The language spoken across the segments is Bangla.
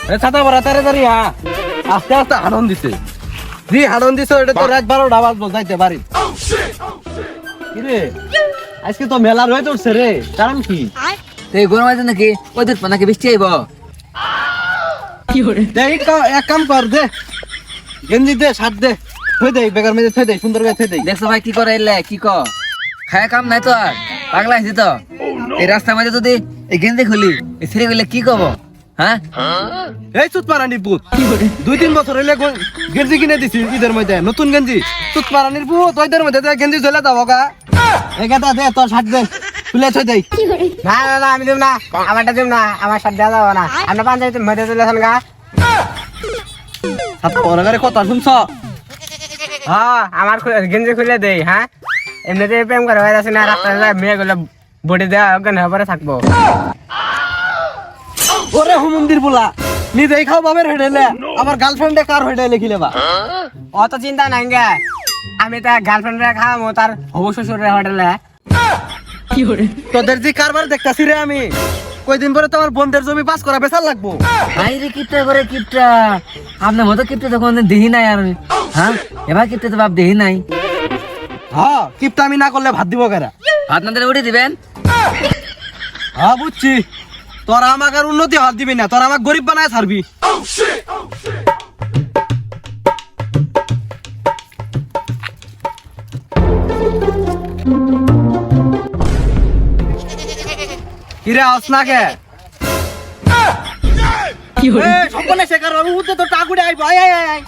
ছাতা ভরা তাড়াতাড়ি হ্যাঁ আস্তে আস্তে হাডন দিছে জি হাডন দিছে এটা তো রাত 12টা বাজবো যাইতে পারি কিরে আজকে তো মেলা রয়ে তোরছে রে কারণ কি এই গরম আছে নাকি ওই দেখো নাকি বৃষ্টি আইব কি করে এক কাম কর দে গেঞ্জি দে শার্ট দে থই দে বেকার মেজে থই দে সুন্দর করে থই দে দেখছো ভাই কি করে এলে কি ক খায় কাম নাই তো আর পাগলা আইছি তো এই রাস্তার মধ্যে যদি এই গেঞ্জি খুলি এই ছিঁড়ে গেলে কি কব হ্যাঁ এই চুত মারানির পুত 2-3 বছর হইলে গেঞ্জি কিনে দিছি ঈদের মধ্যে নতুন গেঞ্জি চুত মারানির পুত ওইদের মধ্যে গেঞ্জি ঝুলে দাও গা এগাটা দে তোর শার্ট দে খুলে থই দে না না না আমি দেব না আমারটা দেব না আমার শার্ট দেওয়া যাবে না আমরা পাঞ্জাবিতে মধ্যে চলেছেন গা ছাতা পরে কথা শুনছ হ্যাঁ আমার গেঞ্জি খুলে দেই হ্যাঁ এমনিতে প্রেম করে হয়ে যাচ্ছে না রাস্তায় যায় মেয়ে গুলো বডি দেওয়া অজ্ঞান হয়ে পরে থাকবো ওরে হুমন্দির বলা নিজেই খাও বাবের হেডেলে আমার গার্লফ্রেন্ডে কার হেডেলে খিলেবা অত চিন্তা নাই গে আমি তার গার্লফ্রেন্ডে খাওয়াবো তার হবু শ্বশুরের হোটেলে তোদের যে কারবার দেখতাছি রে আমি কয়দিন পরে তো আমার বন্ধের জমি পাস করা বেচার লাগবো ভাই রে কিপটা করে কিপটা আপনার মতো কিপটা তো কোনদিন দেখি নাই আর হ্যাঁ এবার কিপটা তো বাপ দেখি নাই হ্যাঁ কিপটা আমি না করলে ভাত দিব কেরা ভাত না দিলে উঠে দিবেন হ্যাঁ বুঝছি তোরা আমাকে আর উন্নতি হাত দিবি না তোরা আমাকে গরিব বানায় ছাড়বি কিরে আস না কে সকলে শেখার বাবু উঠতে তো টাকুড়ে আইব আয় আয় আয়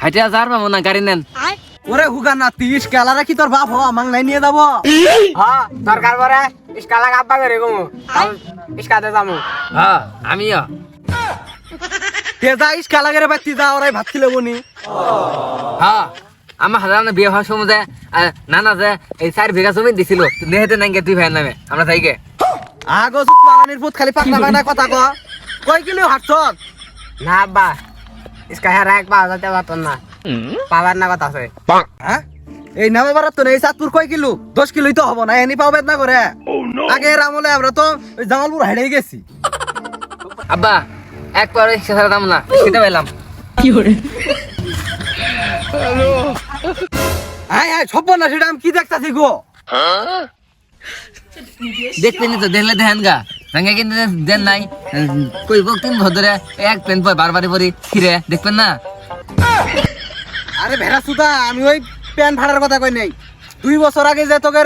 হাইটে যার পাবো না গাড়ি নেন ওরে হুগা না 30 কেলারা কি তোর বাপ হওয়া মাং নাই নিয়ে যাবো হ্যাঁ দরকার পরে ইস্কালা আব্বা করে গমু ইস্কাতে যামু হ্যাঁ আমিও তেজা ইস্কা লাগে রে ভাই তিজা ওরাই ভাত ছিল বনি হ্যাঁ আমার হাজার বিয়ে হওয়ার সময় যে নানা যে এই 4 বিঘা জমি দিছিল নেহেতে নাঙ্গে 2 ভাইয়ের নামে আমরা যাইগে আগো সুত মারানির পুত খালি পাকনা পাকনা কথা কয় কিলো হাঁটছ না আব্বা ইস্কা হ্যাঁ রাখ পাওয়া যেতে পারতো না পাওয়ার না কথা আছে হ্যাঁ এই নামে বারাত তো এই চাঁদপুর কয় কিলো 10 কিলোই তো হবো না এনি পাবেন না করে আগে রামলে আমরা তো ওই জামালপুর হেড়ে গেছি আব্বা একবার শেষার দাম না খেতে পেলাম হ্যাঁ হ্যাঁ সব না সেটা আমি কি দেখতাছি গো দেখতেনি তো দেখলে দেখেন গা ভাঙ্গা কিন্তু দেন নাই কই বকতিন ভদরে এক পেন পর বারবারে পরি খিরে দেখবেন না আরে ভেড়া সুদা আমি ওই প্যান্ট ভাড়ার কথা কই নাই 2 বছর আগে যে তোকে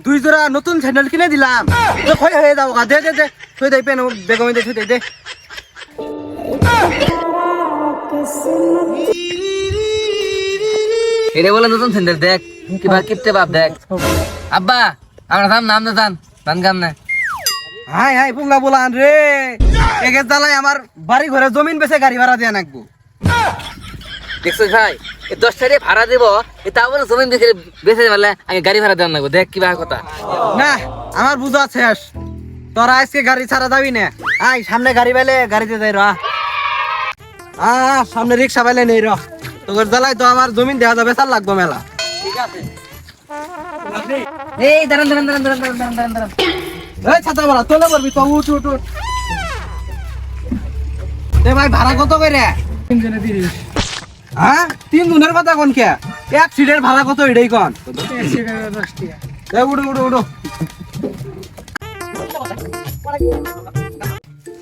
2 জোড়া নতুন স্যান্ডেল কিনে দিলাম তো ক্ষয় হয়ে যাও গা দে দে দে তুই দেই পেন বেগমে দে তুই দে এরে বলে নতুন স্যান্ডেল দেখ কিবা কিপতে বাপ দেখ আব্বা আমরা দাম নাম না জান দান গাম না হাই হাই পুঙ্গা বলান রে একে জ্বালাই আমার বাড়ি ঘরে জমিন বেচে গাড়ি ভাড়া দিয়া নাকবো দেখছো ভাই এই 10 টাকা ভাড়া দেব এটা বলে জমি বেচে বেচে বলে আমি গাড়ি ভাড়া দেন লাগবো দেখ কিবা কথা না আমার বুঝা শেষ তোরা আজকে গাড়ি ছাড়া যাবি না আই সামনে গাড়ি পাইলে গাড়িতে যাই র সামনে রিক্সা পাইলে নেই র তোর জ্বালাই তো আমার জমিন দেওয়া যাবে চাল লাগবো মেলা ঠিক আছে এই দাঁড়ান দাঁড়ান দাঁড়ান দাঁড়ান দাঁড়ান দাঁড়ান দাঁড়ান এই ছাতা বলা তোলে পারবি তো উঠ উঠ উঠ এ ভাই ভাড়া কত করে 3 জনে 30 হ্যাঁ 3 জনের কথা কোন কে এক সিটের ভাড়া কত এটাই কোন 1 সিগারেট 10 টাকা এ উঠো উঠো উঠো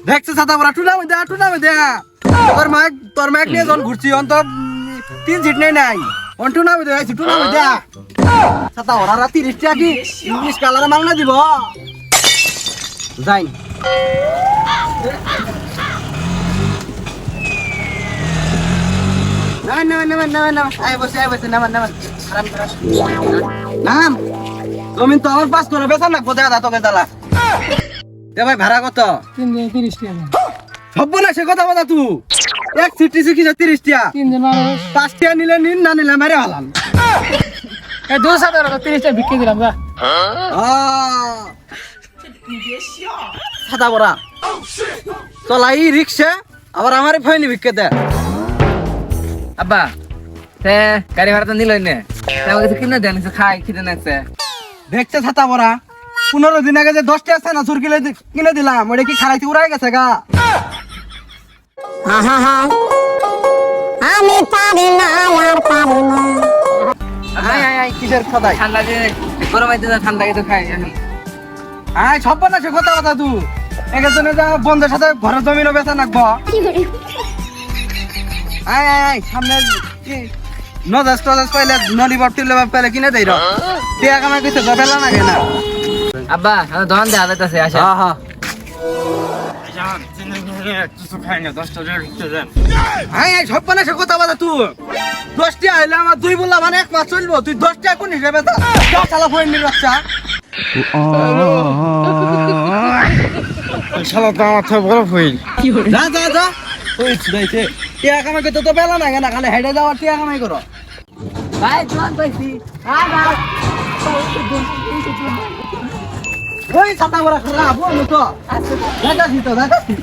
দেখছো ছাতা বলা টুনা মে দে তোর মাইক নিয়ে যখন ঘুরছি অন্ত 3 সিট নেই নাই অন টুনা মে দে ছাতা ওরা রাতি 30 টাকা কি ইংলিশ কালারে মাল না দিব যাই না আয় বসে নাম জমিন তো আমার পাস করে বেচা লাগবো দেখা তোকে জ্বালা দে ভাই ভাড়া কত 3 জনে 30 টাকা হব না সে কথা বলা তুই এক সিটি কি 30 টাকা 3 জন মানুষ 5 টাকা নিলে নিন না নিলে মেরে হলাম এই 200 টাকা 30 টাকা বিক্রি দিলাম যা ছাতা বড়া চলাই রিক্সা আবার আমার ফয়নি বিকে দে আব্বা তে গাড়ি ভাড়া তো নিলই না আমাকে কিছু কিনে দেন কিছু খাই খিদে নাকছে দেখছে ছাতা বড়া 15 দিন আগে যে 10 টাকা না চুর কিনে দিলাম ওটা কি খারাইতে উড়াই গেছে গা আমি পারি না আর পারি না আয় আয় আয় কিসের খাতায় ঠান্ডা যে গরম আইতে ঠান্ডা কিন্তু খাই এখন আয় সব না সে কথা কথা তুই একজনে যা বন্ধের সাথে ঘরের জমিনও বেচা নাকবো আয় আয় আয় সামনে কি নজাস টজাস পাইলে নলিবাব টিলিবাব পাইলে কিনে দেই র টিয়া কামাই কইছে জবেলা না কেনা আব্বা আমার দোকান দিয়ে আলাইতাছে আসে হ্যাঁ হ্যাঁ আয় আয় সব না সে কথা কথা তুই 10টি আইলে আমার দুই বললা মানে এক মাস চলবো তুই 10টা কোন হিসেবে তা চালা ফোন নিয়ে বাচ্চা শালা তো আমার থেকে বড় হইল যা যা যা ওই ছুড়াইছে টিয়া কামাই করতে তো বেলা না কেনা খালি হেডে যাওয়ার টিয়া কামাই করো ভাই দোকান পাইছি ওই ছাতা বড় খারাপ বলু তো দেখাছি তো দেখাছি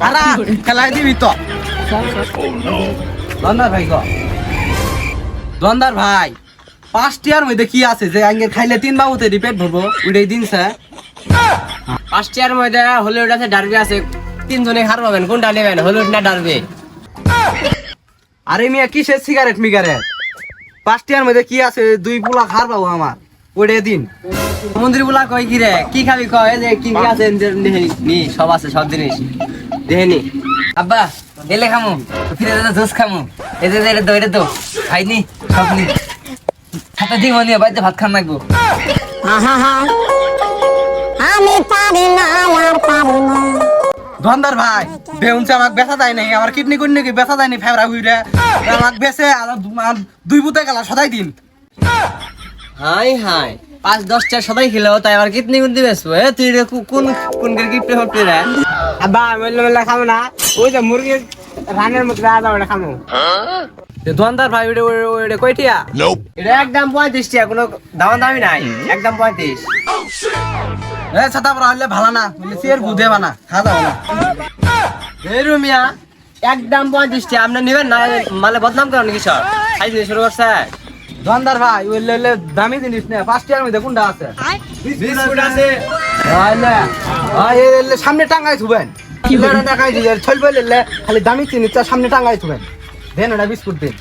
আরা খেলাই দিবি তো দন্দার ভাই গো দন্দার ভাই 5টিয়ার মধ্যে কি আছে যে আগে খাইলে 3 বাবুতে রিপেট ভরবো ওইটাই দিন স্যার 5টার মধ্যে হলিউড আছে ডার্বি আছে 3 জনে হার পাবেন কোনটা নেবেন হলিউড না ডার্বি আরে মিয়া কিসের সিগারেট মিগারেট 5টিয়ার মধ্যে কি আছে 2 পুলা খার পাবো আমার ওইটাই দিন সমুদ্রী বুলা কই কি রে কি খাবি কয় যে কি কি আছে নি সব আছে সব জিনিস দেহেনি আব্বা এলে খামু ফিরে যেতে জুস খামু এই যে এটা তো খাইনি সব নি হাতে দিব নিয়ে বাইতে ভাত খান লাগবো আমি পারি না আর পারি না দন্দার ভাই বেউনছে আমাকে বেচা দেয় নাই আমার কিডনি কুডনি কি বেচা দেয়নি ফেবরা হুইরে আমাকে বেচে আর 2 বুতে গেলা সদাই দিন হাই হাই 5-10টা সবাই খেলো তাই আবার কিতনি কোন দিবেস এ তুই রে কোন কোন কে গিফট হতে রে আব্বা মেলা খাবো না ওই যে মুরগি রানের মধ্যে রাজা ওটা খামু দন্দার ভাই ওইটা কয়টিয়া এটা একদম 35 টাকা কোনো দামি নাই একদম 35 এ ছাতা পড়া হলে ভালো না বলে চেয়ার গুদে বানা খা দাও না এই রুমিয়া একদম 35 টাকা আপনি নেবেন না মালে বদনাম করেন নাকি সব খাই দিয়ে শুরু করছে দন্দার ভাই ওইলে দামি জিনিস না 5টিয়ার মধ্যে কোনটা আছে বিস্কুট আছে আইলে এলে সামনে টাঙ্গাই থুবেন কিলোটা টাঙ্গাই দিয়ে চলবে লেলে খালি দামি জিনিসটা সামনে টাঙ্গাই থুবেন দেন ওটা বিস্কুট দিন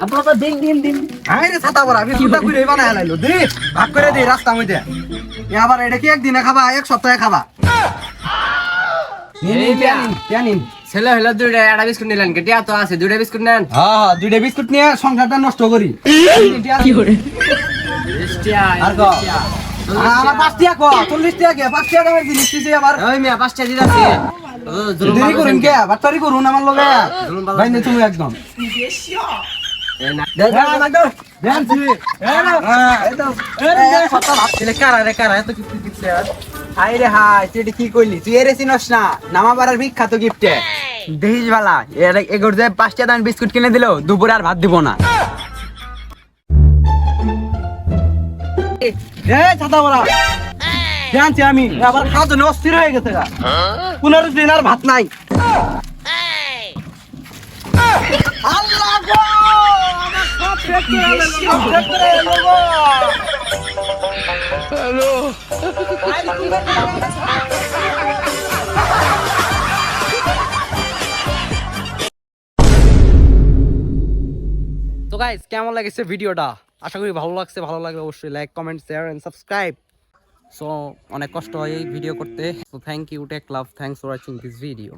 আব্বা তো দিন আরে ছাতা পড়া বিস্কুটটা কইরে বানায় লাইলো দে ভাগ করে দে রাস্তা মধ্যে আবার এটা কি একদিনে খাবা এক সপ্তাহে খাবা নিন ছেলে হলো দুইটা একটা বিস্কুট নিলেন কেটিয়া তো আছে দুইটা বিস্কুট নেন হ্যাঁ 2টা বিস্কুট নিয়ে সংসারটা নষ্ট করি আর কো আমার 5টিয়া কো 40 টাকা কে 5 টাকা দামের জিনিস দিছি আবার ওই মিয়া 5টা দিন আছে দেরি করুন কে বাটপারি করুন আমার লগে ভাই নে তুমি একদম কি কইলি তুই এর চিনস না নামাবাড়ার বিখ্যাত গিফটে দেখিস বালা এগোর যে 5টা দাম বিস্কুট কিনে দিল দুপুরে আর ভাত দিব না ছাতা বড়া জানছি আমি আবার খাওয়ার জন্য অস্থির হয়ে গেছে 15 দিন আর ভাত নাই আল্লাহ গো আমার সব শেষ করে এলো গো হ্যালো তো গাইস কেমন লাগছে ভিডিওটা আশা করি ভালো লাগছে ভালো লাগলে অবশ্যই like comment share and subscribe so অনেক কষ্ট হয় এই ভিডিও করতে so thank you take love thanks for watching this video